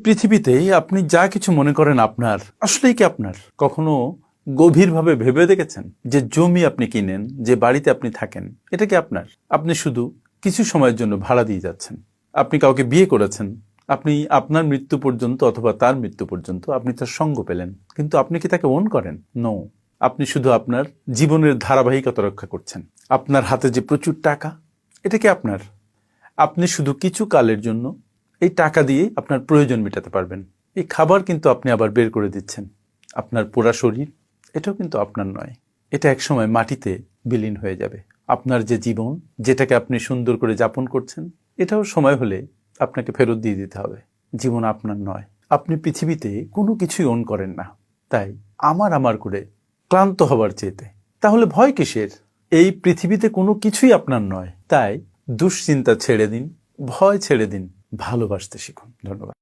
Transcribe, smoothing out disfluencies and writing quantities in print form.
পৃথিবীতে আপনি যা কিছু মনে করেন আপনার, আসলেই কি আপনার? কখনো গভীরভাবে ভেবে দেখেছেন যে জমি আপনি কিনেন, যে বাড়িতে আপনি থাকেন, এটা কি আপনার? আপনি শুধু কিছু সময়ের জন্য ভাড়া দিয়ে যাচ্ছেন। আপনি কাউকে বিয়ে করেছেন, আপনি আপনার মৃত্যু পর্যন্ত অথবা তার মৃত্যু পর্যন্ত আপনি তার সঙ্গ পেলেন, কিন্তু আপনি কি তাকে ওন করেন? নো। আপনি শুধু আপনার জীবনের ধারাবাহিকতা রক্ষা করছেন। আপনার হাতে যে প্রচুর টাকা, এটা কি আপনার? আপনি শুধু কিছু কালের জন্য এই টাকা দিয়ে আপনার প্রয়োজন মেটাতে পারবেন। এই খাবার কিন্তু আপনি আবার বের করে দিচ্ছেন। আপনার পুরা শরীর, এটাও কিন্তু আপনার নয়। এটা একসময় মাটিতে বিলীন হয়ে যাবে। আপনার যে জীবন, যেটাকে আপনি সুন্দর করে যাপন করছেন, এটাও সময় হলে আপনাকে ফেরত দিয়ে দিতে হবে। জীবন আপনার নয়। আপনি পৃথিবীতে কোনো কিছুই ওন করেন না। তাই আমার করে ক্লান্ত হবার চেয়েতে তাহলে ভয় কিসের? এই পৃথিবীতে কোনো কিছুই আপনার নয়। তাই দুশ্চিন্তা ছেড়ে দিন, ভয় ছেড়ে দিন, ভালোবাসতে শিখুন। ধন্যবাদ।